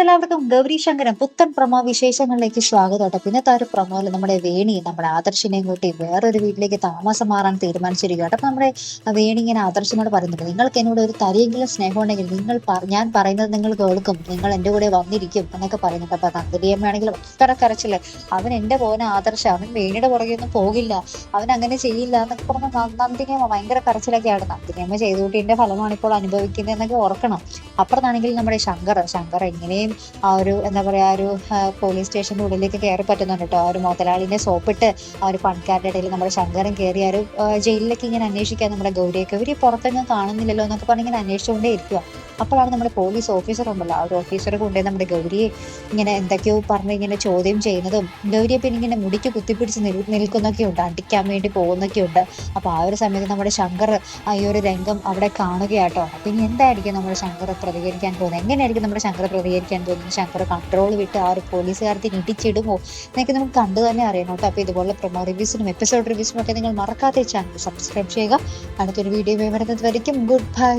എല്ലാവർക്കും ഗൗരി ശങ്കരം പുത്തൻ പ്രൊമോ വിശേഷങ്ങളിലേക്ക് സ്വാഗതം കേട്ടോ. പിന്നത്തെ ഒരു പ്രൊമോയില് നമ്മുടെ വേണി നമ്മുടെ ആദർശിനെയും കൂട്ടി വേറൊരു വീട്ടിലേക്ക് താമസം മാറാൻ തീരുമാനിച്ചിരിക്കുക കേട്ടോ. അപ്പൊ നമ്മുടെ വേണി ഇങ്ങനെ ആദർശിനോട് പറയുന്നുണ്ട്, നിങ്ങൾക്ക് എന്നോട് ഒരു തരിയെങ്കിലും സ്നേഹം ഉണ്ടെങ്കിൽ ഞാൻ പറയുന്നത് നിങ്ങൾ കേൾക്കും, നിങ്ങൾ എന്റെ കൂടെ വന്നിരിക്കും എന്നൊക്കെ പറയുന്നുണ്ട്. അപ്പൊ നന്ദിനിയമ്മയാണെങ്കിൽ ഭയങ്കര കരച്ചില്, അവൻ എന്റെ പോനെ ആദർശ, അവൻ വേണിയുടെ പുറകെ ഒന്നും പോകില്ല, അവൻ അങ്ങനെ ചെയ്യില്ല എന്നൊക്കെ പറഞ്ഞ നന്ദിനിയമ്മ ഭയങ്കര കരച്ചിലൊക്കെയാണ്. നന്ദിനിയമ്മ ചെയ്തുകൂട്ടിന്റെ ഫലമാണ് ഇപ്പോൾ അനുഭവിക്കുന്നത് എന്നൊക്കെ ഓർക്കണം. അപ്പുറത്താണെങ്കിൽ നമ്മുടെ ശങ്കർ എങ്ങനെയും ആ ഒരു എന്താ പറയാ ഒരു പോലീസ് സ്റ്റേഷന്റെ ഉള്ളിലേക്ക് കയറി പറ്റുന്നുണ്ട് കേട്ടോ. ആ ഒരു മുതലാളിനെ സോപ്പിട്ട് ആ ഒരു പണിക്കാരുടെ ഇടയിൽ നമ്മുടെ ശങ്കരൻ കയറി ആ ഒരു ജയിലിലേക്ക് ഇങ്ങനെ അന്വേഷിക്കാൻ നമ്മുടെ ഗൗരിയൊക്കെ ഇവര് പുറത്തെങ്ങും കാണുന്നില്ലല്ലോ എന്നൊക്കെ പറഞ്ഞ് ഇങ്ങനെ അന്വേഷിച്ചുകൊണ്ടേ ഇരിക്കുക. അപ്പോഴാണ് നമ്മുടെ പോലീസ് ഓഫീസർ ഉണ്ടല്ലോ, ആ ഒരു ഓഫീസറെ കൊണ്ടുപോയി നമ്മുടെ ഗൗരിയെ ഇങ്ങനെ എന്തൊക്കെയോ പറഞ്ഞ് ഇങ്ങനെ ചോദ്യം ചെയ്യുന്നതും ഗൗരിയെ പിന്നെ ഇങ്ങനെ മുടിക്ക് കുത്തിപ്പിടിച്ച് നിൽക്കുന്നൊക്കെ ഉണ്ട്, അടിക്കാൻ വേണ്ടി പോകുന്നൊക്കെ ഉണ്ട്. അപ്പൊ ആ ഒരു സമയത്ത് നമ്മുടെ ശങ്കർ ഈ ഒരു രംഗം അവിടെ കാണുകയാട്ടോ. പിന്നെ എന്തായിരിക്കും നമ്മുടെ ശങ്കർ പ്രതികരിക്കാൻ പോകുന്നത്, എങ്ങനെയായിരിക്കും നമ്മുടെ ശങ്കർ പ്രതികരിക്കാൻ പോകുന്നത്, ശങ്കർ കൺട്രോൾ വിട്ട് ആ ഒരു പോലീസുകാരത്തിന് ഇടിച്ചിടുമോ എന്നൊക്കെ നമുക്ക് കണ്ടു തന്നെ അറിയണം കേട്ടോ. അപ്പൊ ഇതുപോലെ പ്രൊമോ റിവ്യൂസിനും എപ്പിസോഡ് റിവ്യൂസിനും ഒക്കെ നിങ്ങൾ മറക്കാതെ ചാനൽ സബ്സ്ക്രൈബ് ചെയ്യുക. അടുത്തൊരു വീഡിയോ വരുന്നത് വരയ്ക്കും ഗുഡ് ബൈ.